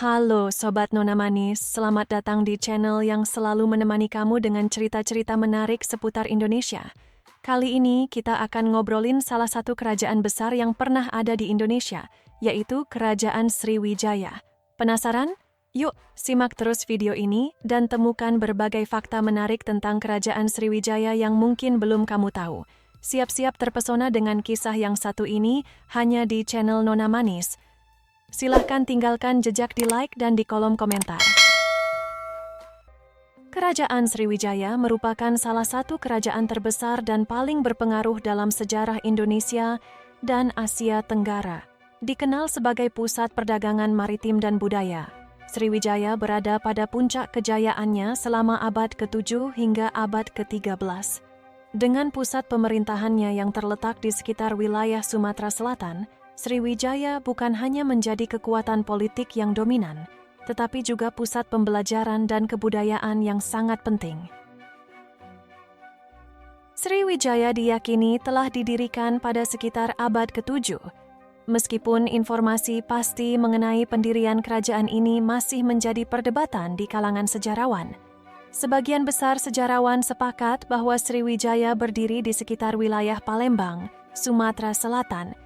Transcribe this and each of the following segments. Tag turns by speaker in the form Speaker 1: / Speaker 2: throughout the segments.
Speaker 1: Halo Sobat Nona Manis, selamat datang di channel yang selalu menemani kamu dengan cerita-cerita menarik seputar Indonesia. Kali ini kita akan ngobrolin salah satu kerajaan besar yang pernah ada di Indonesia, yaitu Kerajaan Sriwijaya. Penasaran? Yuk, simak terus video ini dan temukan berbagai fakta menarik tentang Kerajaan Sriwijaya yang mungkin belum kamu tahu. Siap-siap terpesona dengan kisah yang satu ini hanya di channel Nona Manis. Silahkan tinggalkan jejak di like dan di kolom komentar. Kerajaan Sriwijaya merupakan salah satu kerajaan terbesar dan paling berpengaruh dalam sejarah Indonesia dan Asia Tenggara. Dikenal sebagai pusat perdagangan maritim dan budaya, Sriwijaya berada pada puncak kejayaannya selama abad ke-7 hingga abad ke-13. Dengan pusat pemerintahannya yang terletak di sekitar wilayah Sumatera Selatan, Sriwijaya bukan hanya menjadi kekuatan politik yang dominan, tetapi juga pusat pembelajaran dan kebudayaan yang sangat penting. Sriwijaya diyakini telah didirikan pada sekitar abad ke-7. Meskipun informasi pasti mengenai pendirian kerajaan ini masih menjadi perdebatan di kalangan sejarawan. Sebagian besar sejarawan sepakat bahwa Sriwijaya berdiri di sekitar wilayah Palembang, Sumatera Selatan,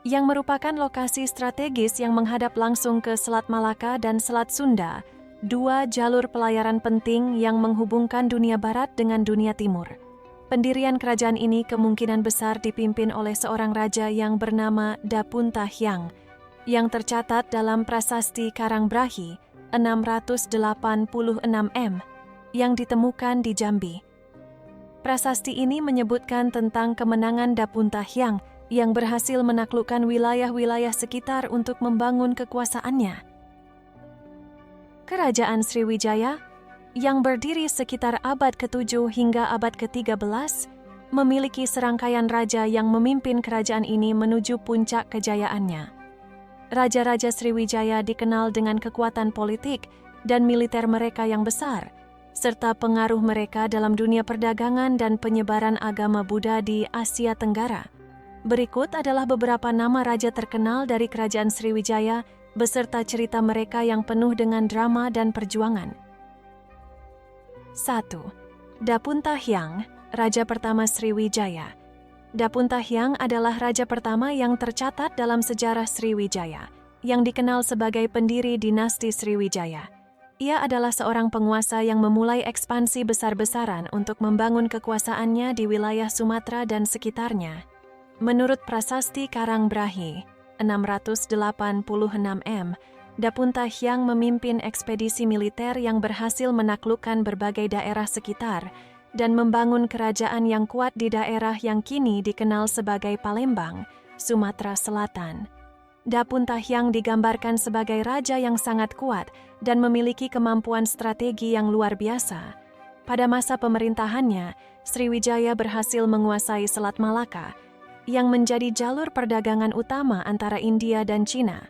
Speaker 1: yang merupakan lokasi strategis yang menghadap langsung ke Selat Malaka dan Selat Sunda, dua jalur pelayaran penting yang menghubungkan dunia barat dengan dunia timur. Pendirian kerajaan ini kemungkinan besar dipimpin oleh seorang raja yang bernama Dapunta Hyang, yang tercatat dalam Prasasti Karangbrahi 686 M, yang ditemukan di Jambi. Prasasti ini menyebutkan tentang kemenangan Dapunta Hyang yang berhasil menaklukkan wilayah-wilayah sekitar untuk membangun kekuasaannya. Kerajaan Sriwijaya, yang berdiri sekitar abad ke-7 hingga abad ke-13, memiliki serangkaian raja yang memimpin kerajaan ini menuju puncak kejayaannya. Raja-raja Sriwijaya dikenal dengan kekuatan politik dan militer mereka yang besar, serta pengaruh mereka dalam dunia perdagangan dan penyebaran agama Buddha di Asia Tenggara. Berikut adalah beberapa nama raja terkenal dari Kerajaan Sriwijaya beserta cerita mereka yang penuh dengan drama dan perjuangan. 1. Dapunta Hyang, Raja pertama Sriwijaya. Dapunta Hyang adalah raja pertama yang tercatat dalam sejarah Sriwijaya, yang dikenal sebagai pendiri dinasti Sriwijaya. Ia adalah seorang penguasa yang memulai ekspansi besar-besaran untuk membangun kekuasaannya di wilayah Sumatera dan sekitarnya. Menurut Prasasti Karangbrahi 686 M, Dapunta Hyang memimpin ekspedisi militer yang berhasil menaklukkan berbagai daerah sekitar dan membangun kerajaan yang kuat di daerah yang kini dikenal sebagai Palembang, Sumatera Selatan. Dapunta Hyang digambarkan sebagai raja yang sangat kuat dan memiliki kemampuan strategi yang luar biasa. Pada masa pemerintahannya, Sriwijaya berhasil menguasai Selat Malaka, yang menjadi jalur perdagangan utama antara India dan Cina.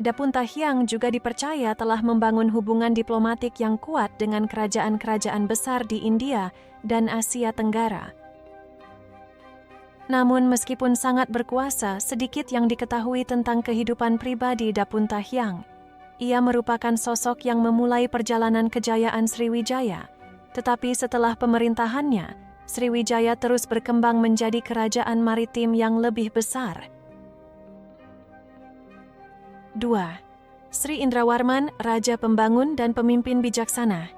Speaker 1: Dapunta Hyang juga dipercaya telah membangun hubungan diplomatik yang kuat dengan kerajaan-kerajaan besar di India dan Asia Tenggara. Namun meskipun sangat berkuasa, sedikit yang diketahui tentang kehidupan pribadi Dapunta Hyang. Ia merupakan sosok yang memulai perjalanan kejayaan Sriwijaya, tetapi setelah pemerintahannya, Sriwijaya terus berkembang menjadi kerajaan maritim yang lebih besar. 2. Sri Indrawarman, Raja Pembangun dan Pemimpin Bijaksana.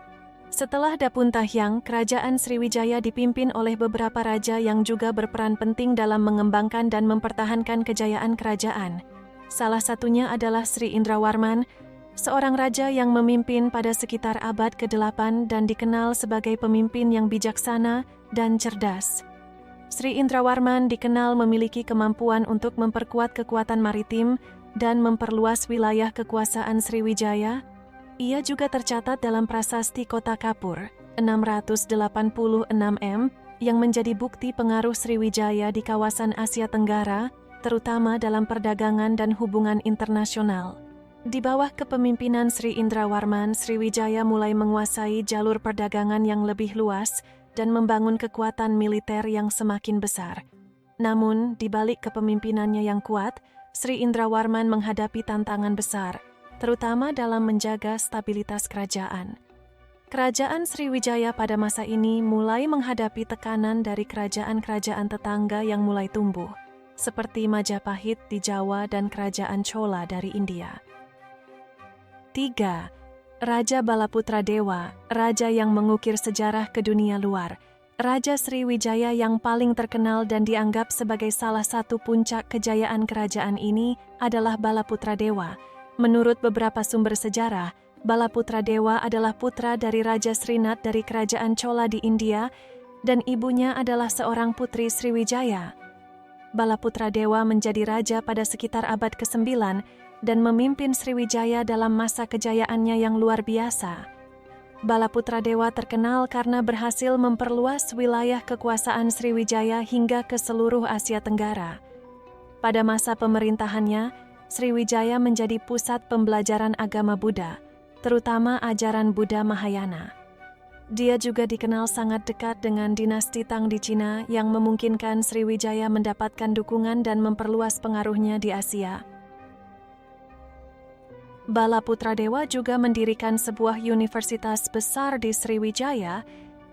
Speaker 1: Setelah Dapunta Hyang, kerajaan Sriwijaya dipimpin oleh beberapa raja yang juga berperan penting dalam mengembangkan dan mempertahankan kejayaan kerajaan. Salah satunya adalah Sri Indrawarman, seorang raja yang memimpin pada sekitar abad ke-8 dan dikenal sebagai pemimpin yang bijaksana dan cerdas. Sri Indrawarman dikenal memiliki kemampuan untuk memperkuat kekuatan maritim dan memperluas wilayah kekuasaan Sriwijaya. Ia juga tercatat dalam Prasasti Kota Kapur 686 M yang menjadi bukti pengaruh Sriwijaya di kawasan Asia Tenggara, terutama dalam perdagangan dan hubungan internasional. Di bawah kepemimpinan Sri Indrawarman, Sriwijaya mulai menguasai jalur perdagangan yang lebih luas dan membangun kekuatan militer yang semakin besar. Namun, di balik kepemimpinannya yang kuat, Sri Indrawarman menghadapi tantangan besar, terutama dalam menjaga stabilitas kerajaan. Kerajaan Sriwijaya pada masa ini mulai menghadapi tekanan dari kerajaan-kerajaan tetangga yang mulai tumbuh, seperti Majapahit di Jawa dan Kerajaan Chola dari India. 3. Raja Balaputra Dewa, raja yang mengukir sejarah ke dunia luar. Raja Sriwijaya yang paling terkenal dan dianggap sebagai salah satu puncak kejayaan kerajaan ini adalah Balaputra Dewa. Menurut beberapa sumber sejarah, Balaputra Dewa adalah putra dari Raja Srinath dari Kerajaan Chola di India dan ibunya adalah seorang putri Sriwijaya. Balaputra Dewa menjadi raja pada sekitar abad ke-9 dan memimpin Sriwijaya dalam masa kejayaannya yang luar biasa. Balaputra Dewa terkenal karena berhasil memperluas wilayah kekuasaan Sriwijaya hingga ke seluruh Asia Tenggara. Pada masa pemerintahannya, Sriwijaya menjadi pusat pembelajaran agama Buddha, terutama ajaran Buddha Mahayana. Dia juga dikenal sangat dekat dengan dinasti Tang di Cina yang memungkinkan Sriwijaya mendapatkan dukungan dan memperluas pengaruhnya di Asia. Balaputra Dewa juga mendirikan sebuah universitas besar di Sriwijaya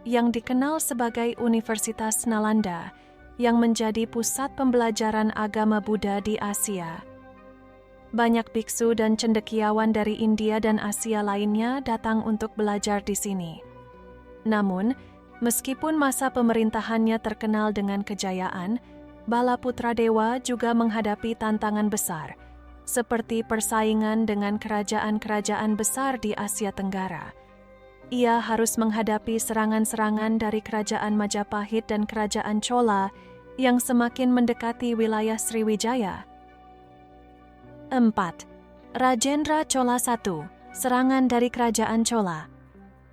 Speaker 1: yang dikenal sebagai Universitas Nalanda, yang menjadi pusat pembelajaran agama Buddha di Asia. Banyak biksu dan cendekiawan dari India dan Asia lainnya datang untuk belajar di sini. Namun, meskipun masa pemerintahannya terkenal dengan kejayaan, Balaputra Dewa juga menghadapi tantangan besar, seperti persaingan dengan kerajaan-kerajaan besar di Asia Tenggara. Ia harus menghadapi serangan-serangan dari kerajaan Majapahit dan kerajaan Chola yang semakin mendekati wilayah Sriwijaya. 4. Rajendra Chola I, serangan dari kerajaan Chola.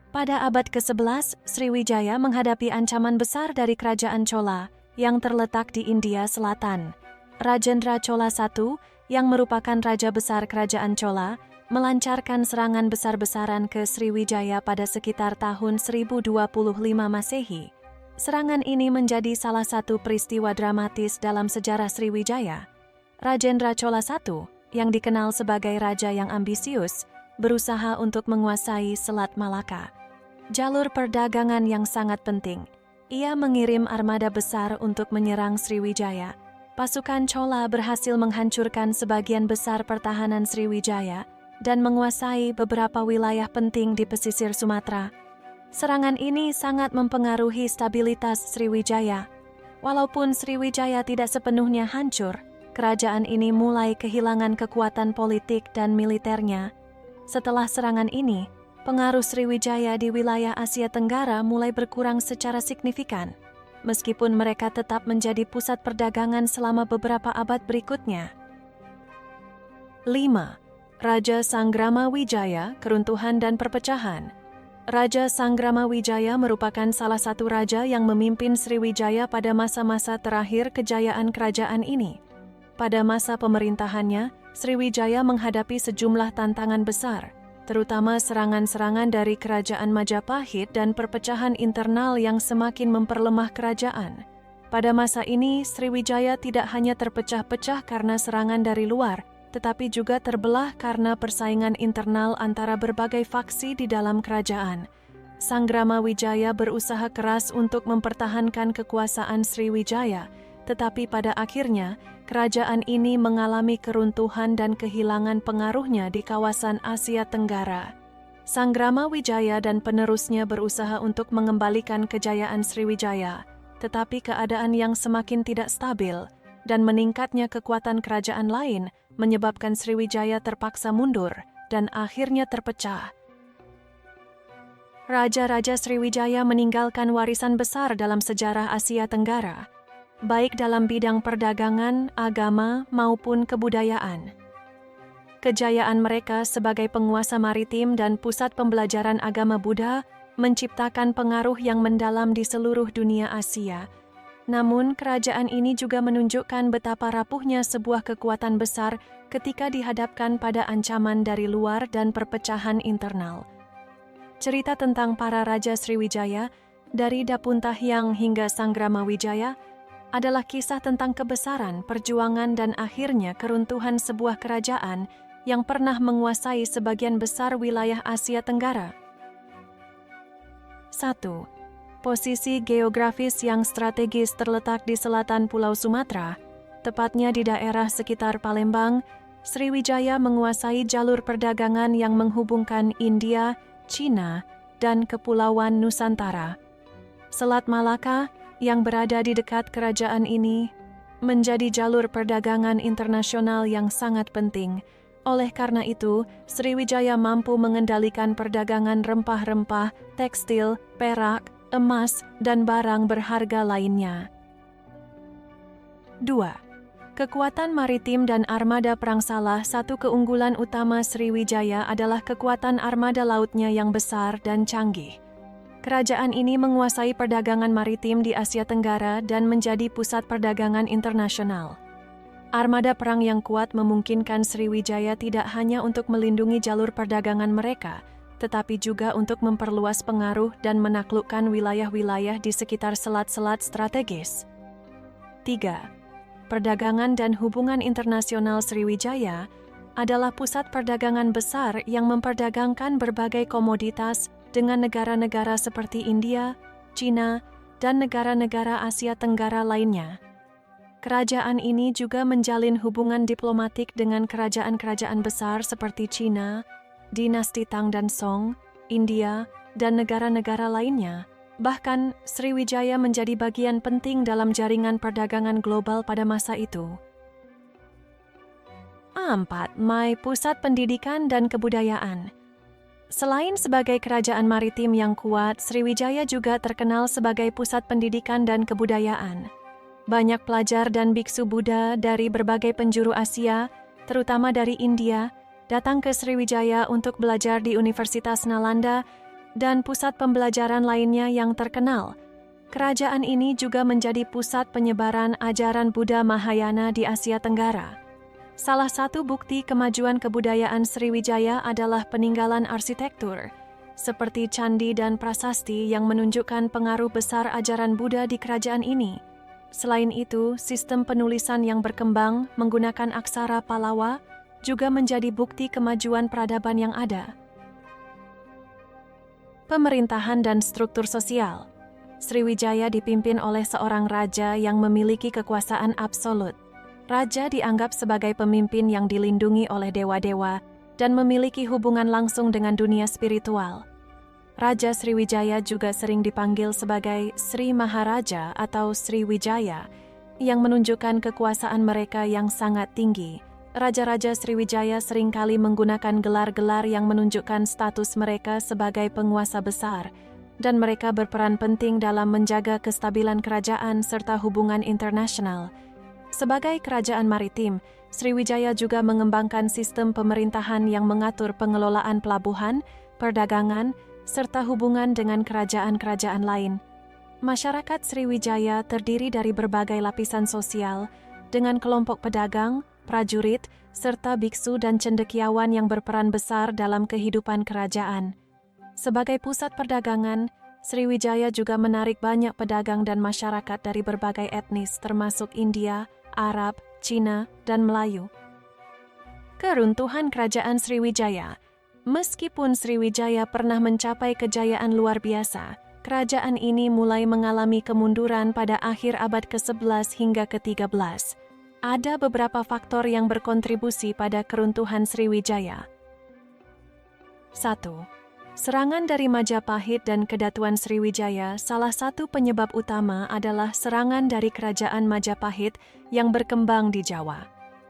Speaker 1: Pada abad ke-11, Sriwijaya menghadapi ancaman besar dari kerajaan Chola yang terletak di India Selatan. Rajendra Chola I, yang merupakan raja besar kerajaan Chola, melancarkan serangan besar-besaran ke Sriwijaya pada sekitar tahun 1025 Masehi. Serangan ini menjadi salah satu peristiwa dramatis dalam sejarah Sriwijaya. Rajendra Chola I, yang dikenal sebagai raja yang ambisius, berusaha untuk menguasai Selat Malaka, jalur perdagangan yang sangat penting. Ia mengirim armada besar untuk menyerang Sriwijaya. Pasukan Chola berhasil menghancurkan sebagian besar pertahanan Sriwijaya dan menguasai beberapa wilayah penting di pesisir Sumatera. Serangan ini sangat mempengaruhi stabilitas Sriwijaya. Walaupun Sriwijaya tidak sepenuhnya hancur, kerajaan ini mulai kehilangan kekuatan politik dan militernya. Setelah serangan ini, pengaruh Sriwijaya di wilayah Asia Tenggara mulai berkurang secara signifikan, meskipun mereka tetap menjadi pusat perdagangan selama beberapa abad berikutnya. 5. Raja Sangramawijaya, keruntuhan dan perpecahan. Raja Sangramawijaya merupakan salah satu raja yang memimpin Sriwijaya pada masa-masa terakhir kejayaan kerajaan ini. Pada masa pemerintahannya, Sriwijaya menghadapi sejumlah tantangan besar, terutama serangan-serangan dari kerajaan Majapahit dan perpecahan internal yang semakin memperlemah kerajaan. Pada masa ini, Sriwijaya tidak hanya terpecah-pecah karena serangan dari luar, tetapi juga terbelah karena persaingan internal antara berbagai faksi di dalam kerajaan. Sangramawijaya berusaha keras untuk mempertahankan kekuasaan Sriwijaya, tetapi pada akhirnya, kerajaan ini mengalami keruntuhan dan kehilangan pengaruhnya di kawasan Asia Tenggara. Sangramawijaya dan penerusnya berusaha untuk mengembalikan kejayaan Sriwijaya, tetapi keadaan yang semakin tidak stabil dan meningkatnya kekuatan kerajaan lain menyebabkan Sriwijaya terpaksa mundur dan akhirnya terpecah. Raja-raja Sriwijaya meninggalkan warisan besar dalam sejarah Asia Tenggara, baik dalam bidang perdagangan, agama, maupun kebudayaan. Kejayaan mereka sebagai penguasa maritim dan pusat pembelajaran agama Buddha menciptakan pengaruh yang mendalam di seluruh dunia Asia. Namun, kerajaan ini juga menunjukkan betapa rapuhnya sebuah kekuatan besar ketika dihadapkan pada ancaman dari luar dan perpecahan internal. Cerita tentang para raja Sriwijaya, dari Dapuntahyang hingga Sangramawijaya, adalah kisah tentang kebesaran, perjuangan, dan akhirnya keruntuhan sebuah kerajaan yang pernah menguasai sebagian besar wilayah Asia Tenggara. 1. Posisi geografis yang strategis terletak di selatan Pulau Sumatera, tepatnya di daerah sekitar Palembang. Sriwijaya menguasai jalur perdagangan yang menghubungkan India, Cina, dan Kepulauan Nusantara. Selat Malaka yang berada di dekat kerajaan ini menjadi jalur perdagangan internasional yang sangat penting. Oleh karena itu, Sriwijaya mampu mengendalikan perdagangan rempah-rempah, tekstil, perak, emas, dan barang berharga lainnya. 2. Kekuatan maritim dan armada perang. Salah satu keunggulan utama Sriwijaya adalah kekuatan armada lautnya yang besar dan canggih. Kerajaan ini menguasai perdagangan maritim di Asia Tenggara dan menjadi pusat perdagangan internasional. Armada perang yang kuat memungkinkan Sriwijaya tidak hanya untuk melindungi jalur perdagangan mereka, tetapi juga untuk memperluas pengaruh dan menaklukkan wilayah-wilayah di sekitar selat-selat strategis. 3. Perdagangan dan hubungan internasional. Sriwijaya adalah pusat perdagangan besar yang memperdagangkan berbagai komoditas dengan negara-negara seperti India, Cina, dan negara-negara Asia Tenggara lainnya. Kerajaan ini juga menjalin hubungan diplomatik dengan kerajaan-kerajaan besar seperti Cina, dinasti Tang dan Song, India, dan negara-negara lainnya. Bahkan, Sriwijaya menjadi bagian penting dalam jaringan perdagangan global pada masa itu. 4. Pusat pendidikan dan kebudayaan. Selain sebagai kerajaan maritim yang kuat, Sriwijaya juga terkenal sebagai pusat pendidikan dan kebudayaan. Banyak pelajar dan biksu Buddha dari berbagai penjuru Asia, terutama dari India, datang ke Sriwijaya untuk belajar di Universitas Nalanda dan pusat pembelajaran lainnya yang terkenal. Kerajaan ini juga menjadi pusat penyebaran ajaran Buddha Mahayana di Asia Tenggara. Salah satu bukti kemajuan kebudayaan Sriwijaya adalah peninggalan arsitektur, seperti candi dan prasasti yang menunjukkan pengaruh besar ajaran Buddha di kerajaan ini. Selain itu, sistem penulisan yang berkembang menggunakan aksara Pallawa juga menjadi bukti kemajuan peradaban yang ada. Pemerintahan dan struktur sosial. Sriwijaya dipimpin oleh seorang raja yang memiliki kekuasaan absolut. Raja dianggap sebagai pemimpin yang dilindungi oleh dewa-dewa dan memiliki hubungan langsung dengan dunia spiritual. Raja Sriwijaya juga sering dipanggil sebagai Sri Maharaja atau Sriwijaya, yang menunjukkan kekuasaan mereka yang sangat tinggi. Raja-raja Sriwijaya seringkali menggunakan gelar-gelar yang menunjukkan status mereka sebagai penguasa besar, dan mereka berperan penting dalam menjaga kestabilan kerajaan serta hubungan internasional. Sebagai kerajaan maritim, Sriwijaya juga mengembangkan sistem pemerintahan yang mengatur pengelolaan pelabuhan, perdagangan, serta hubungan dengan kerajaan-kerajaan lain. Masyarakat Sriwijaya terdiri dari berbagai lapisan sosial, dengan kelompok pedagang, prajurit, serta biksu dan cendekiawan yang berperan besar dalam kehidupan kerajaan. Sebagai pusat perdagangan, Sriwijaya juga menarik banyak pedagang dan masyarakat dari berbagai etnis termasuk India, Arab, Cina, dan Melayu. Keruntuhan Kerajaan Sriwijaya. Meskipun Sriwijaya pernah mencapai kejayaan luar biasa, kerajaan ini mulai mengalami kemunduran pada akhir abad ke-11 hingga ke-13. Ada beberapa faktor yang berkontribusi pada keruntuhan Sriwijaya. 1. Serangan dari Majapahit dan Kedatuan Sriwijaya. Salah satu penyebab utama adalah serangan dari kerajaan Majapahit yang berkembang di Jawa.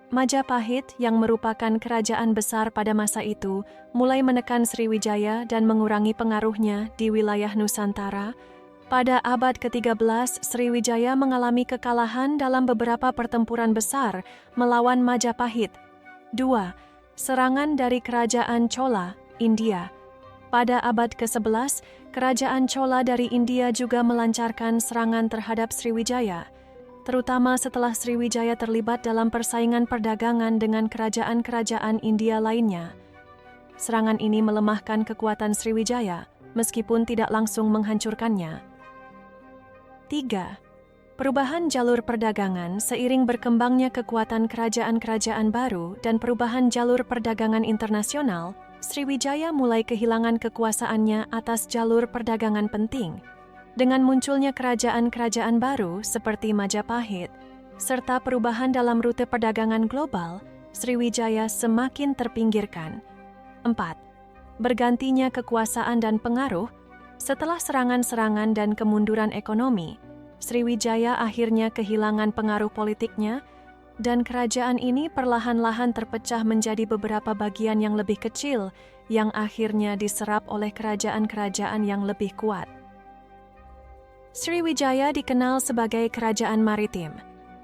Speaker 1: Majapahit, yang merupakan kerajaan besar pada masa itu, mulai menekan Sriwijaya dan mengurangi pengaruhnya di wilayah Nusantara. Pada abad ke-13, Sriwijaya mengalami kekalahan dalam beberapa pertempuran besar melawan Majapahit. 2. Serangan dari Kerajaan Chola, India. Pada abad ke-11, Kerajaan Chola dari India juga melancarkan serangan terhadap Sriwijaya, terutama setelah Sriwijaya terlibat dalam persaingan perdagangan dengan kerajaan-kerajaan India lainnya. Serangan ini melemahkan kekuatan Sriwijaya, meskipun tidak langsung menghancurkannya. 3. Perubahan jalur perdagangan seiring berkembangnya kekuatan kerajaan-kerajaan baru dan perubahan jalur perdagangan internasional, Sriwijaya mulai kehilangan kekuasaannya atas jalur perdagangan penting. Dengan munculnya kerajaan-kerajaan baru seperti Majapahit, serta perubahan dalam rute perdagangan global, Sriwijaya semakin terpinggirkan. 4. Bergantinya kekuasaan dan pengaruh. Setelah serangan-serangan dan kemunduran ekonomi, Sriwijaya akhirnya kehilangan pengaruh politiknya, dan kerajaan ini perlahan-lahan terpecah menjadi beberapa bagian yang lebih kecil yang akhirnya diserap oleh kerajaan-kerajaan yang lebih kuat. Sriwijaya dikenal sebagai kerajaan maritim,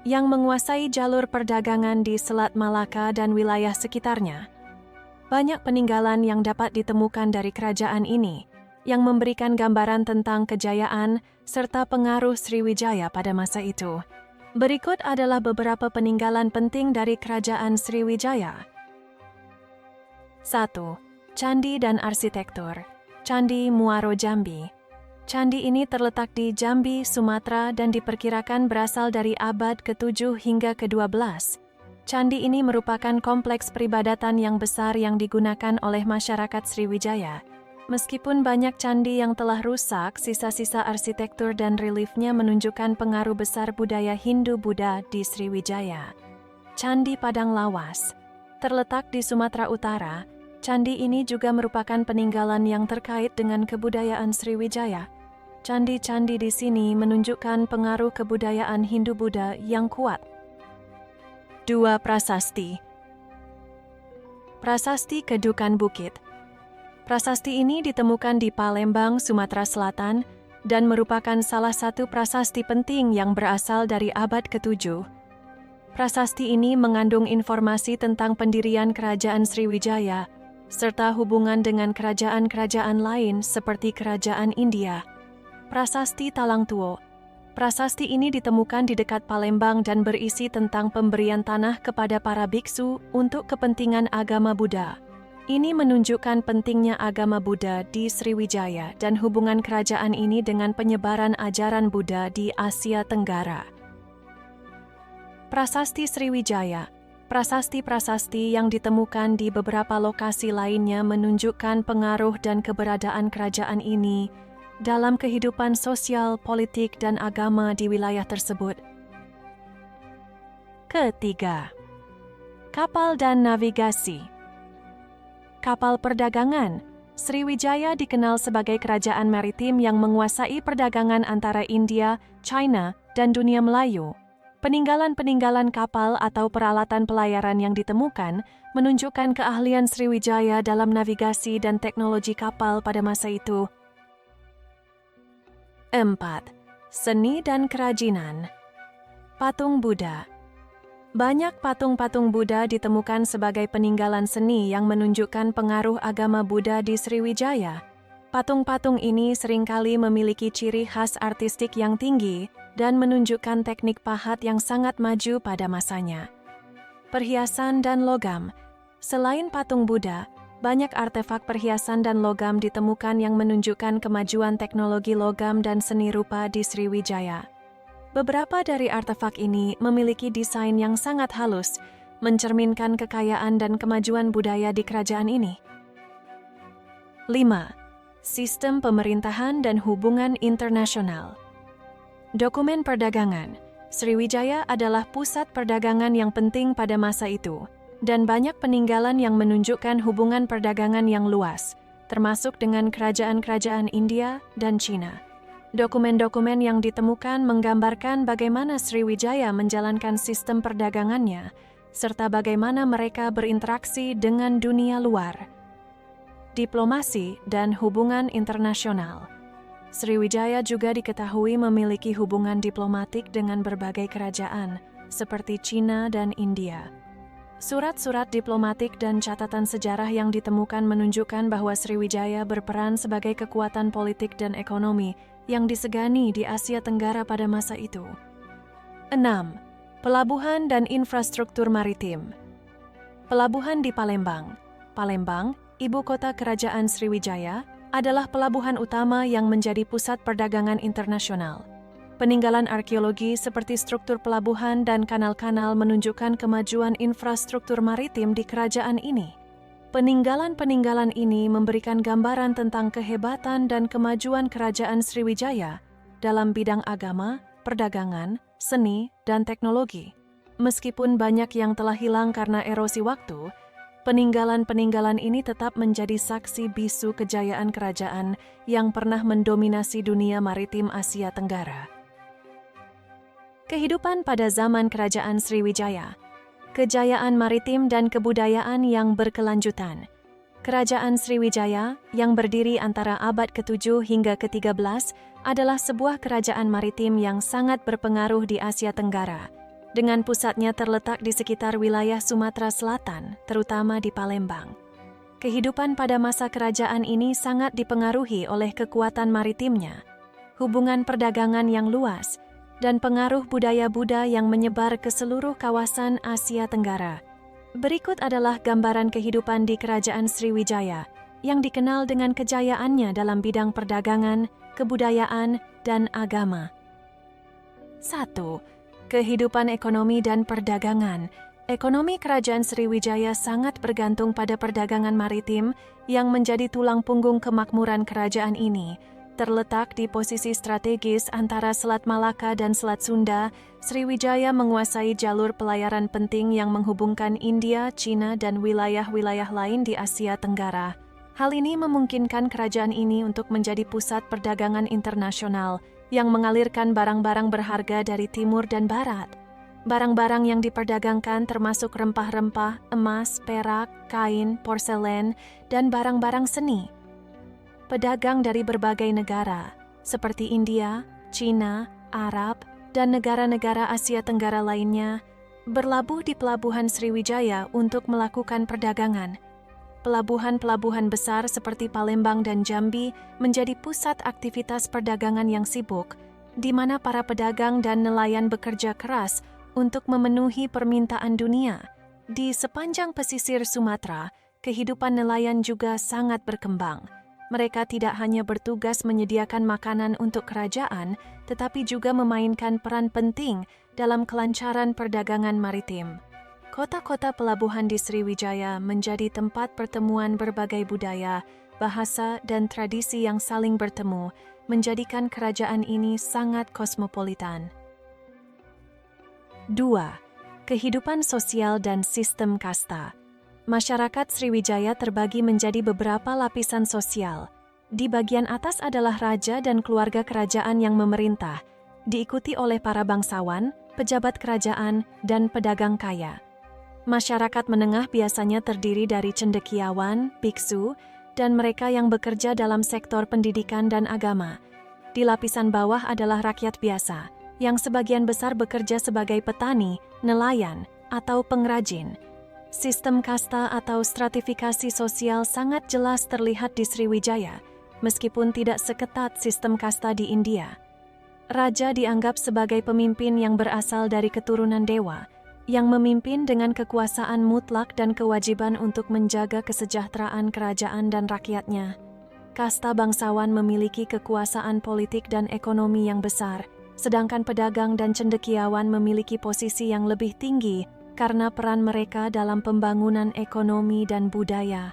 Speaker 1: yang menguasai jalur perdagangan di Selat Malaka dan wilayah sekitarnya. Banyak peninggalan yang dapat ditemukan dari kerajaan ini, yang memberikan gambaran tentang kejayaan serta pengaruh Sriwijaya pada masa itu. Berikut adalah beberapa peninggalan penting dari kerajaan Sriwijaya. 1. Candi dan arsitektur. Candi Muaro Jambi. Candi ini terletak di Jambi, Sumatera dan diperkirakan berasal dari abad ke-7 hingga ke-12. Candi ini merupakan kompleks peribadatan yang besar yang digunakan oleh masyarakat Sriwijaya. Meskipun banyak candi yang telah rusak, sisa-sisa arsitektur dan reliefnya menunjukkan pengaruh besar budaya Hindu-Buddha di Sriwijaya. Candi Padang Lawas. Terletak di Sumatera Utara, candi ini juga merupakan peninggalan yang terkait dengan kebudayaan Sriwijaya. Candi-candi di sini menunjukkan pengaruh kebudayaan Hindu-Buddha yang kuat. 2. Prasasti. Prasasti Kedukan Bukit. Prasasti ini ditemukan di Palembang, Sumatera Selatan, dan merupakan salah satu prasasti penting yang berasal dari abad ke-7. Prasasti ini mengandung informasi tentang pendirian kerajaan Sriwijaya, serta hubungan dengan kerajaan-kerajaan lain seperti kerajaan India. Prasasti Talangtuo. Prasasti ini ditemukan di dekat Palembang dan berisi tentang pemberian tanah kepada para biksu untuk kepentingan agama Buddha. Ini menunjukkan pentingnya agama Buddha di Sriwijaya dan hubungan kerajaan ini dengan penyebaran ajaran Buddha di Asia Tenggara. Prasasti Sriwijaya. Prasasti-prasasti yang ditemukan di beberapa lokasi lainnya menunjukkan pengaruh dan keberadaan kerajaan ini dalam kehidupan sosial, politik, dan agama di wilayah tersebut. Ketiga, kapal dan navigasi. Kapal perdagangan. Sriwijaya dikenal sebagai kerajaan maritim yang menguasai perdagangan antara India, China, dan dunia Melayu. Peninggalan-peninggalan kapal atau peralatan pelayaran yang ditemukan menunjukkan keahlian Sriwijaya dalam navigasi dan teknologi kapal pada masa itu. 4. Seni dan kerajinan. Patung Buddha. Banyak patung-patung Buddha ditemukan sebagai peninggalan seni yang menunjukkan pengaruh agama Buddha di Sriwijaya. Patung-patung ini seringkali memiliki ciri khas artistik yang tinggi dan menunjukkan teknik pahat yang sangat maju pada masanya. Perhiasan dan logam. Selain patung Buddha, banyak artefak perhiasan dan logam ditemukan yang menunjukkan kemajuan teknologi logam dan seni rupa di Sriwijaya. Beberapa dari artefak ini memiliki desain yang sangat halus, mencerminkan kekayaan dan kemajuan budaya di kerajaan ini. 5. Sistem pemerintahan dan hubungan internasional. Dokumen perdagangan. Sriwijaya adalah pusat perdagangan yang penting pada masa itu, dan banyak peninggalan yang menunjukkan hubungan perdagangan yang luas, termasuk dengan kerajaan-kerajaan India dan Cina. Dokumen-dokumen yang ditemukan menggambarkan bagaimana Sriwijaya menjalankan sistem perdagangannya, serta bagaimana mereka berinteraksi dengan dunia luar. Diplomasi dan hubungan internasional. Sriwijaya juga diketahui memiliki hubungan diplomatik dengan berbagai kerajaan, seperti Cina dan India. Surat-surat diplomatik dan catatan sejarah yang ditemukan menunjukkan bahwa Sriwijaya berperan sebagai kekuatan politik dan ekonomi yang disegani di Asia Tenggara pada masa itu. 6. Pelabuhan dan infrastruktur maritim. Pelabuhan di Palembang. Palembang, ibu kota kerajaan Sriwijaya, adalah pelabuhan utama yang menjadi pusat perdagangan internasional. Peninggalan arkeologi seperti struktur pelabuhan dan kanal-kanal menunjukkan kemajuan infrastruktur maritim di kerajaan ini. Peninggalan-peninggalan ini memberikan gambaran tentang kehebatan dan kemajuan kerajaan Sriwijaya dalam bidang agama, perdagangan, seni, dan teknologi. Meskipun banyak yang telah hilang karena erosi waktu, peninggalan-peninggalan ini tetap menjadi saksi bisu kejayaan kerajaan yang pernah mendominasi dunia maritim Asia Tenggara. Kehidupan pada zaman Kerajaan Sriwijaya. Kejayaan maritim dan kebudayaan yang berkelanjutan. Kerajaan Sriwijaya, yang berdiri antara abad ke-7 hingga ke-13, adalah sebuah kerajaan maritim yang sangat berpengaruh di Asia Tenggara, dengan pusatnya terletak di sekitar wilayah Sumatera Selatan, terutama di Palembang. Kehidupan pada masa kerajaan ini sangat dipengaruhi oleh kekuatan maritimnya, hubungan perdagangan yang luas, dan pengaruh budaya Buddha yang menyebar ke seluruh kawasan Asia Tenggara. Berikut adalah gambaran kehidupan di Kerajaan Sriwijaya yang dikenal dengan kejayaannya dalam bidang perdagangan, kebudayaan, dan agama. 1. Kehidupan ekonomi dan perdagangan. Ekonomi Kerajaan Sriwijaya sangat bergantung pada perdagangan maritim yang menjadi tulang punggung kemakmuran kerajaan ini. Terletak di posisi strategis antara Selat Malaka dan Selat Sunda, Sriwijaya menguasai jalur pelayaran penting yang menghubungkan India, Cina, dan wilayah-wilayah lain di Asia Tenggara. Hal ini memungkinkan kerajaan ini untuk menjadi pusat perdagangan internasional yang mengalirkan barang-barang berharga dari timur dan barat. Barang-barang yang diperdagangkan termasuk rempah-rempah, emas, perak, kain, porselen, dan barang-barang seni. Pedagang dari berbagai negara, seperti India, Cina, Arab, dan negara-negara Asia Tenggara lainnya, berlabuh di Pelabuhan Sriwijaya untuk melakukan perdagangan. Pelabuhan-pelabuhan besar seperti Palembang dan Jambi menjadi pusat aktivitas perdagangan yang sibuk, di mana para pedagang dan nelayan bekerja keras untuk memenuhi permintaan dunia. Di sepanjang pesisir Sumatera, kehidupan nelayan juga sangat berkembang. Mereka tidak hanya bertugas menyediakan makanan untuk kerajaan, tetapi juga memainkan peran penting dalam kelancaran perdagangan maritim. Kota-kota pelabuhan di Sriwijaya menjadi tempat pertemuan berbagai budaya, bahasa, dan tradisi yang saling bertemu, menjadikan kerajaan ini sangat kosmopolitan. 2. Kehidupan sosial dan sistem kasta. Masyarakat Sriwijaya terbagi menjadi beberapa lapisan sosial. Di bagian atas adalah raja dan keluarga kerajaan yang memerintah, diikuti oleh para bangsawan, pejabat kerajaan, dan pedagang kaya. Masyarakat menengah biasanya terdiri dari cendekiawan, biksu, dan mereka yang bekerja dalam sektor pendidikan dan agama. Di lapisan bawah adalah rakyat biasa, yang sebagian besar bekerja sebagai petani, nelayan, atau pengrajin. Sistem kasta atau stratifikasi sosial sangat jelas terlihat di Sriwijaya, meskipun tidak seketat sistem kasta di India. Raja dianggap sebagai pemimpin yang berasal dari keturunan dewa, yang memimpin dengan kekuasaan mutlak dan kewajiban untuk menjaga kesejahteraan kerajaan dan rakyatnya. Kasta bangsawan memiliki kekuasaan politik dan ekonomi yang besar, sedangkan pedagang dan cendekiawan memiliki posisi yang lebih tinggi karena peran mereka dalam pembangunan ekonomi dan budaya.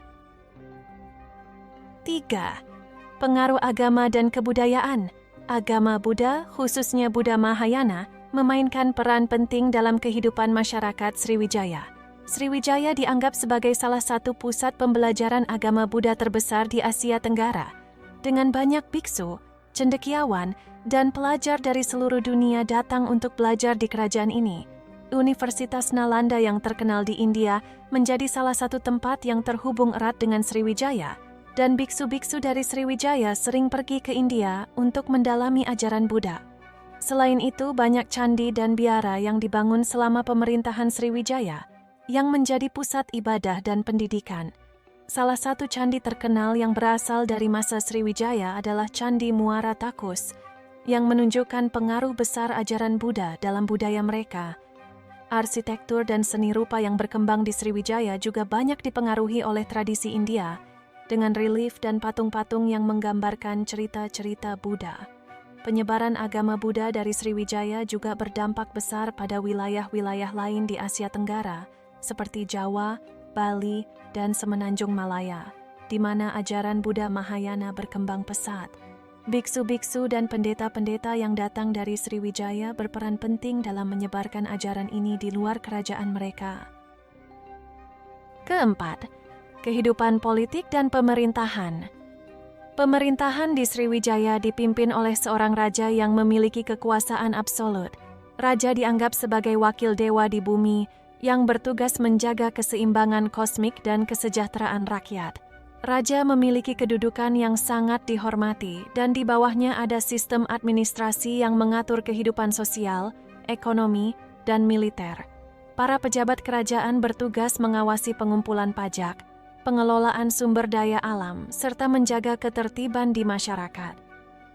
Speaker 1: 3. Pengaruh agama dan kebudayaan. Agama Buddha, khususnya Buddha Mahayana, memainkan peran penting dalam kehidupan masyarakat Sriwijaya. Sriwijaya dianggap sebagai salah satu pusat pembelajaran agama Buddha terbesar di Asia Tenggara. Dengan banyak biksu, cendekiawan, dan pelajar dari seluruh dunia datang untuk belajar di kerajaan ini. Universitas Nalanda yang terkenal di India menjadi salah satu tempat yang terhubung erat dengan Sriwijaya, dan biksu-biksu dari Sriwijaya sering pergi ke India untuk mendalami ajaran Buddha. Selain itu, banyak candi dan biara yang dibangun selama pemerintahan Sriwijaya, yang menjadi pusat ibadah dan pendidikan. Salah satu candi terkenal yang berasal dari masa Sriwijaya adalah Candi Muara Takus, yang menunjukkan pengaruh besar ajaran Buddha dalam budaya mereka. Arsitektur dan seni rupa yang berkembang di Sriwijaya juga banyak dipengaruhi oleh tradisi India, dengan relief dan patung-patung yang menggambarkan cerita-cerita Buddha. penyebaran agama Buddha dari Sriwijaya juga berdampak besar pada wilayah-wilayah lain di Asia Tenggara, seperti Jawa, Bali, dan Semenanjung Malaya, di mana ajaran Buddha Mahayana berkembang pesat. Biksu-biksu dan pendeta-pendeta yang datang dari Sriwijaya berperan penting dalam menyebarkan ajaran ini di luar kerajaan mereka. Keempat, kehidupan politik dan pemerintahan. Pemerintahan di Sriwijaya dipimpin oleh seorang raja yang memiliki kekuasaan absolut. Raja dianggap sebagai wakil dewa di bumi yang bertugas menjaga keseimbangan kosmik dan kesejahteraan rakyat. Raja memiliki kedudukan yang sangat dihormati dan di bawahnya ada sistem administrasi yang mengatur kehidupan sosial, ekonomi, dan militer. Para pejabat kerajaan bertugas mengawasi pengumpulan pajak, pengelolaan sumber daya alam, serta menjaga ketertiban di masyarakat.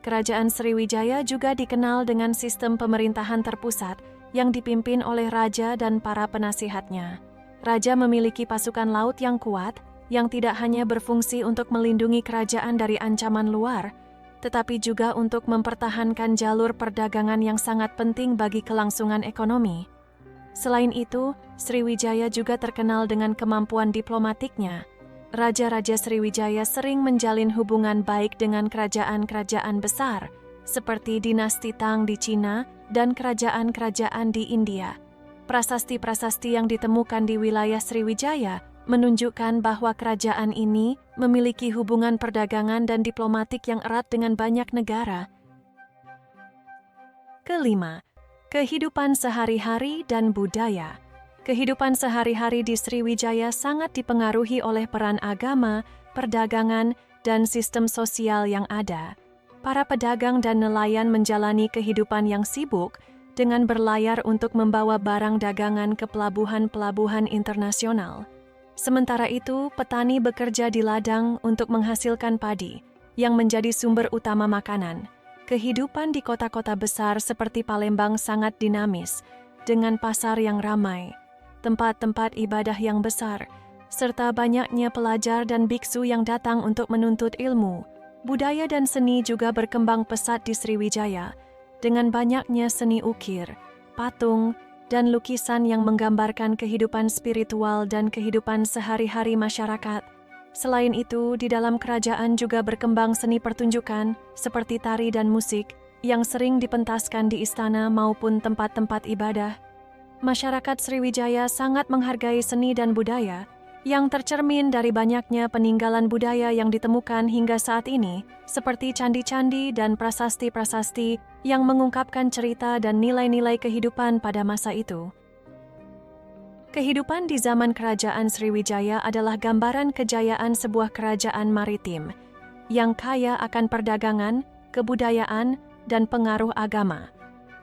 Speaker 1: Kerajaan Sriwijaya juga dikenal dengan sistem pemerintahan terpusat yang dipimpin oleh raja dan para penasihatnya. Raja memiliki pasukan laut yang kuat, yang tidak hanya berfungsi untuk melindungi kerajaan dari ancaman luar, tetapi juga untuk mempertahankan jalur perdagangan yang sangat penting bagi kelangsungan ekonomi. Selain itu, Sriwijaya juga terkenal dengan kemampuan diplomatiknya. Raja-raja Sriwijaya sering menjalin hubungan baik dengan kerajaan-kerajaan besar, seperti dinasti Tang di Cina dan kerajaan-kerajaan di India. Prasasti-prasasti yang ditemukan di wilayah Sriwijaya menunjukkan bahwa kerajaan ini memiliki hubungan perdagangan dan diplomatik yang erat dengan banyak negara. Kelima, kehidupan sehari-hari dan budaya. Kehidupan sehari-hari di Sriwijaya sangat dipengaruhi oleh peran agama, perdagangan, dan sistem sosial yang ada. Para pedagang dan nelayan menjalani kehidupan yang sibuk dengan berlayar untuk membawa barang dagangan ke pelabuhan-pelabuhan internasional. Sementara itu, petani bekerja di ladang untuk menghasilkan padi, yang menjadi sumber utama makanan. Kehidupan di kota-kota besar seperti Palembang sangat dinamis, dengan pasar yang ramai, tempat-tempat ibadah yang besar, serta banyaknya pelajar dan biksu yang datang untuk menuntut ilmu. Budaya dan seni juga berkembang pesat di Sriwijaya, dengan banyaknya seni ukir, patung, dan lukisan yang menggambarkan kehidupan spiritual dan kehidupan sehari-hari masyarakat. Selain itu, di dalam kerajaan juga berkembang seni pertunjukan seperti tari dan musik yang sering dipentaskan di istana maupun tempat-tempat ibadah. Masyarakat Sriwijaya sangat menghargai seni dan budaya yang tercermin dari banyaknya peninggalan budaya yang ditemukan hingga saat ini, seperti candi-candi dan prasasti-prasasti yang mengungkapkan cerita dan nilai-nilai kehidupan pada masa itu. Kehidupan di zaman kerajaan Sriwijaya adalah gambaran kejayaan sebuah kerajaan maritim yang kaya akan perdagangan, kebudayaan, dan pengaruh agama.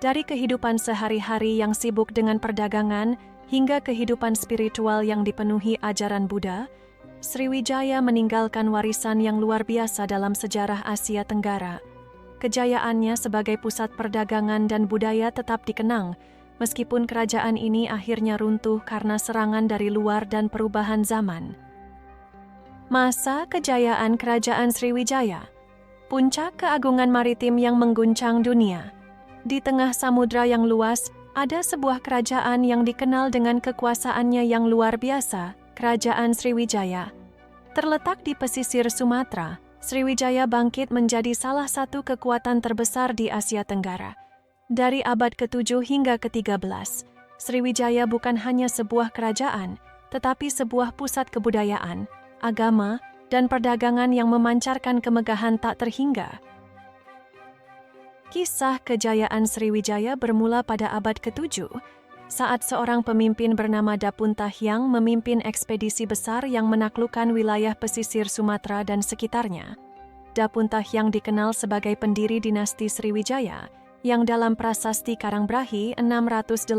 Speaker 1: Dari kehidupan sehari-hari yang sibuk dengan perdagangan hingga kehidupan spiritual yang dipenuhi ajaran Buddha, Sriwijaya meninggalkan warisan yang luar biasa dalam sejarah Asia Tenggara. Kejayaannya sebagai pusat perdagangan dan budaya tetap dikenang, meskipun kerajaan ini akhirnya runtuh karena serangan dari luar dan perubahan zaman. Masa kejayaan Kerajaan Sriwijaya, puncak keagungan maritim yang mengguncang dunia. Di tengah samudra yang luas, ada sebuah kerajaan yang dikenal dengan kekuasaannya yang luar biasa, Kerajaan Sriwijaya. Terletak di pesisir Sumatera, Sriwijaya bangkit menjadi salah satu kekuatan terbesar di Asia Tenggara. Dari abad ke-7 hingga ke-13, Sriwijaya bukan hanya sebuah kerajaan, tetapi sebuah pusat kebudayaan, agama, dan perdagangan yang memancarkan kemegahan tak terhingga. Kisah kejayaan Sriwijaya bermula pada abad ke-7, saat seorang pemimpin bernama Dapunta Hyang memimpin ekspedisi besar yang menaklukkan wilayah pesisir Sumatera dan sekitarnya. Dapunta Hyang dikenal sebagai pendiri dinasti Sriwijaya, yang dalam prasasti Karangbrahi 686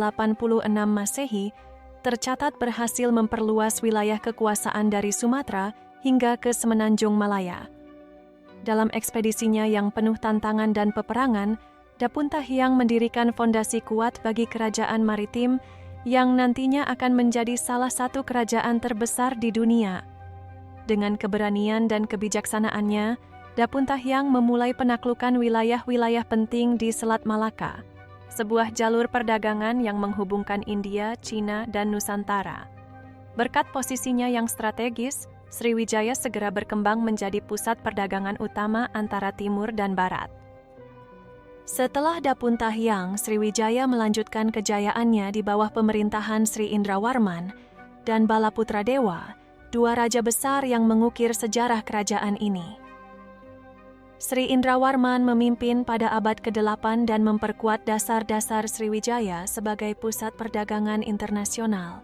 Speaker 1: Masehi tercatat berhasil memperluas wilayah kekuasaan dari Sumatera hingga ke Semenanjung Malaya. Dalam ekspedisinya yang penuh tantangan dan peperangan, Dapunta Hyang mendirikan fondasi kuat bagi kerajaan maritim yang nantinya akan menjadi salah satu kerajaan terbesar di dunia. Dengan keberanian dan kebijaksanaannya, Dapuntahyang memulai penaklukan wilayah-wilayah penting di Selat Malaka, sebuah jalur perdagangan yang menghubungkan India, Cina, dan Nusantara. Berkat posisinya yang strategis, Sriwijaya segera berkembang menjadi pusat perdagangan utama antara timur dan barat. Setelah Dapuntahyang, Sriwijaya melanjutkan kejayaannya di bawah pemerintahan Sri Indrawarman dan Balaputradewa, dua raja besar yang mengukir sejarah kerajaan ini. Sri Indrawarman memimpin pada abad ke-8 dan memperkuat dasar-dasar Sriwijaya sebagai pusat perdagangan internasional.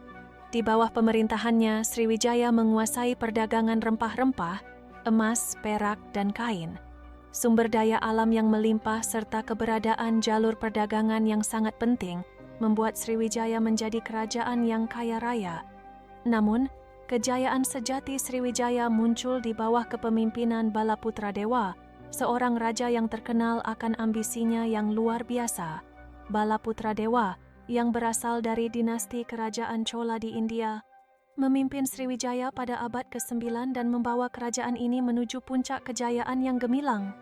Speaker 1: Di bawah pemerintahannya, Sriwijaya menguasai perdagangan rempah-rempah, emas, perak, dan kain. Sumber daya alam yang melimpah serta keberadaan jalur perdagangan yang sangat penting membuat Sriwijaya menjadi kerajaan yang kaya raya. Namun, kejayaan sejati Sriwijaya muncul di bawah kepemimpinan Balaputradewa, seorang raja yang terkenal akan ambisinya yang luar biasa. Balaputradewa, yang berasal dari dinasti kerajaan Chola di India, memimpin Sriwijaya pada abad ke-9 dan membawa kerajaan ini menuju puncak kejayaan yang gemilang.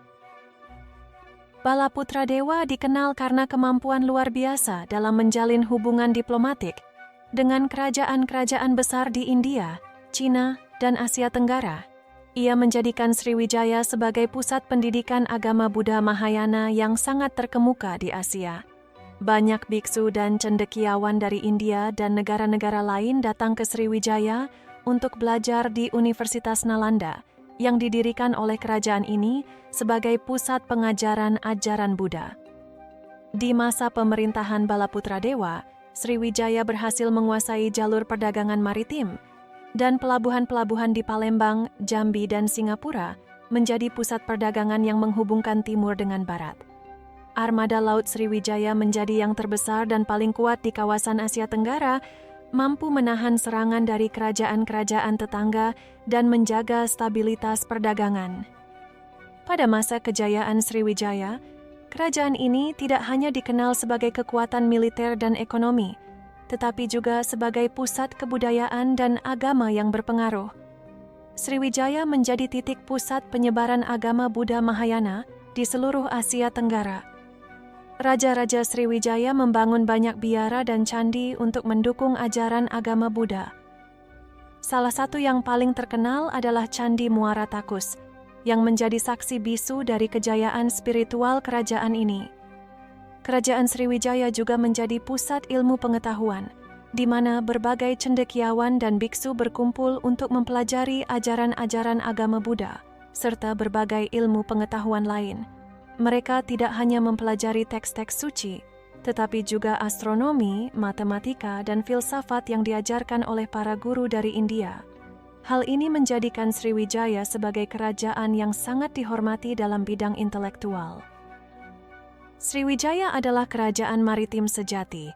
Speaker 1: Balaputradewa dikenal karena kemampuan luar biasa dalam menjalin hubungan diplomatik dengan kerajaan-kerajaan besar di India, Cina, dan Asia Tenggara. Ia menjadikan Sriwijaya sebagai pusat pendidikan agama Buddha Mahayana yang sangat terkemuka di Asia. Banyak biksu dan cendekiawan dari India dan negara-negara lain datang ke Sriwijaya untuk belajar di Universitas Nalanda, yang didirikan oleh kerajaan ini sebagai pusat pengajaran ajaran Buddha. Di masa pemerintahan Balaputradewa, Sriwijaya berhasil menguasai jalur perdagangan maritim, dan pelabuhan-pelabuhan di Palembang, Jambi, dan Singapura menjadi pusat perdagangan yang menghubungkan timur dengan barat. Armada Laut Sriwijaya menjadi yang terbesar dan paling kuat di kawasan Asia Tenggara, mampu menahan serangan dari kerajaan-kerajaan tetangga dan menjaga stabilitas perdagangan. Pada masa kejayaan Sriwijaya, kerajaan ini tidak hanya dikenal sebagai kekuatan militer dan ekonomi, tetapi juga sebagai pusat kebudayaan dan agama yang berpengaruh. Sriwijaya menjadi titik pusat penyebaran agama Buddha Mahayana di seluruh Asia Tenggara. Raja-raja Sriwijaya membangun banyak biara dan candi untuk mendukung ajaran agama Buddha. Salah satu yang paling terkenal adalah Candi Muara Takus, yang menjadi saksi bisu dari kejayaan spiritual kerajaan ini. Kerajaan Sriwijaya juga menjadi pusat ilmu pengetahuan, di mana berbagai cendekiawan dan biksu berkumpul untuk mempelajari ajaran-ajaran agama Buddha, serta berbagai ilmu pengetahuan lain. Mereka tidak hanya mempelajari teks-teks suci, tetapi juga astronomi, matematika, dan filsafat yang diajarkan oleh para guru dari India. Hal ini menjadikan Sriwijaya sebagai kerajaan yang sangat dihormati dalam bidang intelektual. Sriwijaya adalah kerajaan maritim sejati.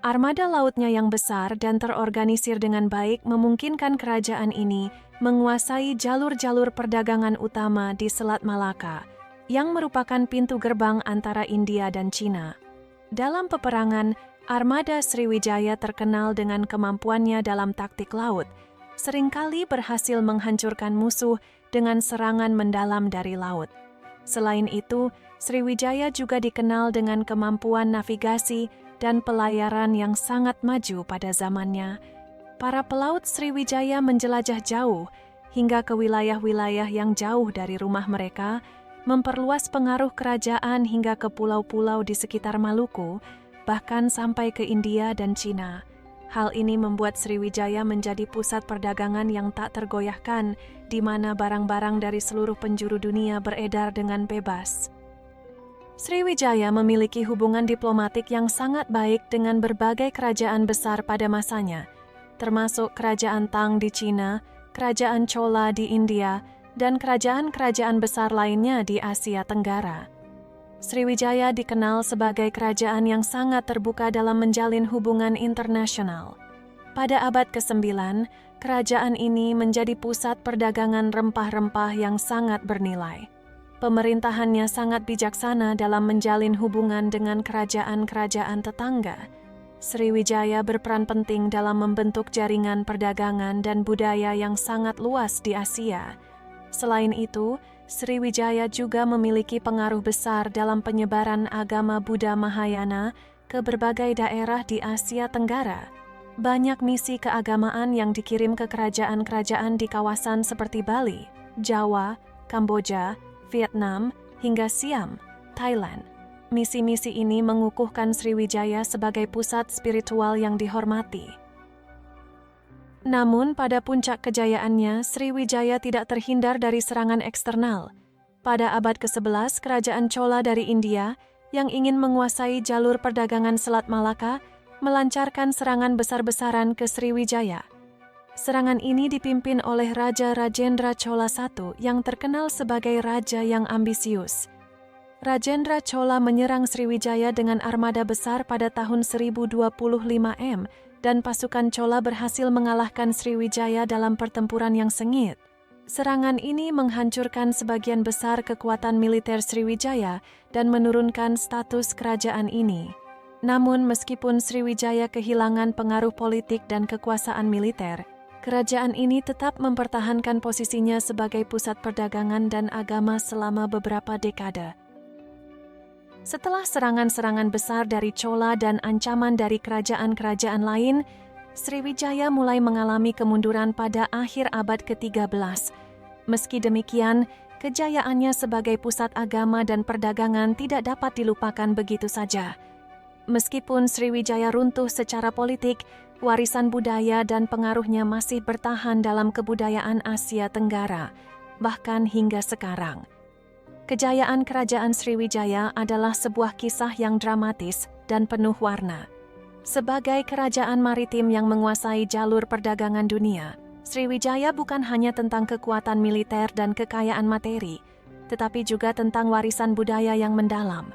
Speaker 1: Armada lautnya yang besar dan terorganisir dengan baik memungkinkan kerajaan ini menguasai jalur-jalur perdagangan utama di Selat Malaka, yang merupakan pintu gerbang antara India dan Cina. Dalam peperangan, armada Sriwijaya terkenal dengan kemampuannya dalam taktik laut, seringkali berhasil menghancurkan musuh dengan serangan mendalam dari laut. Selain itu, Sriwijaya juga dikenal dengan kemampuan navigasi dan pelayaran yang sangat maju pada zamannya. Para pelaut Sriwijaya menjelajah jauh hingga ke wilayah-wilayah yang jauh dari rumah mereka, memperluas pengaruh kerajaan hingga ke pulau-pulau di sekitar Maluku, bahkan sampai ke India dan Cina. Hal ini membuat Sriwijaya menjadi pusat perdagangan yang tak tergoyahkan, di mana barang-barang dari seluruh penjuru dunia beredar dengan bebas. Sriwijaya memiliki hubungan diplomatik yang sangat baik dengan berbagai kerajaan besar pada masanya, termasuk Kerajaan Tang di Cina, Kerajaan Chola di India, dan kerajaan-kerajaan besar lainnya di Asia Tenggara. Sriwijaya dikenal sebagai kerajaan yang sangat terbuka dalam menjalin hubungan internasional. Pada abad ke-9, kerajaan ini menjadi pusat perdagangan rempah-rempah yang sangat bernilai. Pemerintahannya sangat bijaksana dalam menjalin hubungan dengan kerajaan-kerajaan tetangga. Sriwijaya berperan penting dalam membentuk jaringan perdagangan dan budaya yang sangat luas di Asia. Selain itu, Sriwijaya juga memiliki pengaruh besar dalam penyebaran agama Buddha Mahayana ke berbagai daerah di Asia Tenggara. Banyak misi keagamaan yang dikirim ke kerajaan-kerajaan di kawasan seperti Bali, Jawa, Kamboja, Vietnam, hingga Siam, Thailand. Misi-misi ini mengukuhkan Sriwijaya sebagai pusat spiritual yang dihormati. Namun, pada puncak kejayaannya, Sriwijaya tidak terhindar dari serangan eksternal. Pada abad ke-11, Kerajaan Chola dari India yang ingin menguasai jalur perdagangan Selat Malaka melancarkan serangan besar-besaran ke Sriwijaya. Serangan ini dipimpin oleh Raja Rajendra Chola I yang terkenal sebagai raja yang ambisius. Rajendra Chola menyerang Sriwijaya dengan armada besar pada tahun 1025 M, dan pasukan Chola berhasil mengalahkan Sriwijaya dalam pertempuran yang sengit. Serangan ini menghancurkan sebagian besar kekuatan militer Sriwijaya dan menurunkan status kerajaan ini. Namun meskipun Sriwijaya kehilangan pengaruh politik dan kekuasaan militer, kerajaan ini tetap mempertahankan posisinya sebagai pusat perdagangan dan agama selama beberapa dekade. Setelah serangan-serangan besar dari Chola dan ancaman dari kerajaan-kerajaan lain, Sriwijaya mulai mengalami kemunduran pada akhir abad ke-13. Meski demikian, kejayaannya sebagai pusat agama dan perdagangan tidak dapat dilupakan begitu saja. Meskipun Sriwijaya runtuh secara politik, warisan budaya dan pengaruhnya masih bertahan dalam kebudayaan Asia Tenggara, bahkan hingga sekarang. Kejayaan Kerajaan Sriwijaya adalah sebuah kisah yang dramatis dan penuh warna. Sebagai kerajaan maritim yang menguasai jalur perdagangan dunia, Sriwijaya bukan hanya tentang kekuatan militer dan kekayaan materi, tetapi juga tentang warisan budaya yang mendalam.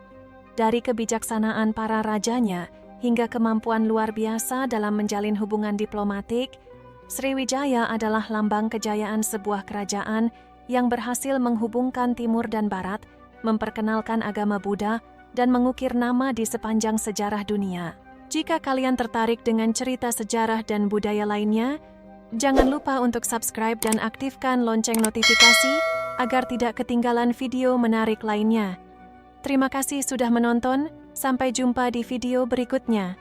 Speaker 1: Dari kebijaksanaan para rajanya hingga kemampuan luar biasa dalam menjalin hubungan diplomatik, Sriwijaya adalah lambang kejayaan sebuah kerajaan yang berhasil menghubungkan timur dan barat, memperkenalkan agama Buddha, dan mengukir nama di sepanjang sejarah dunia. Jika kalian tertarik dengan cerita sejarah dan budaya lainnya, jangan lupa untuk subscribe dan aktifkan lonceng notifikasi agar tidak ketinggalan video menarik lainnya. Terima kasih sudah menonton, sampai jumpa di video berikutnya.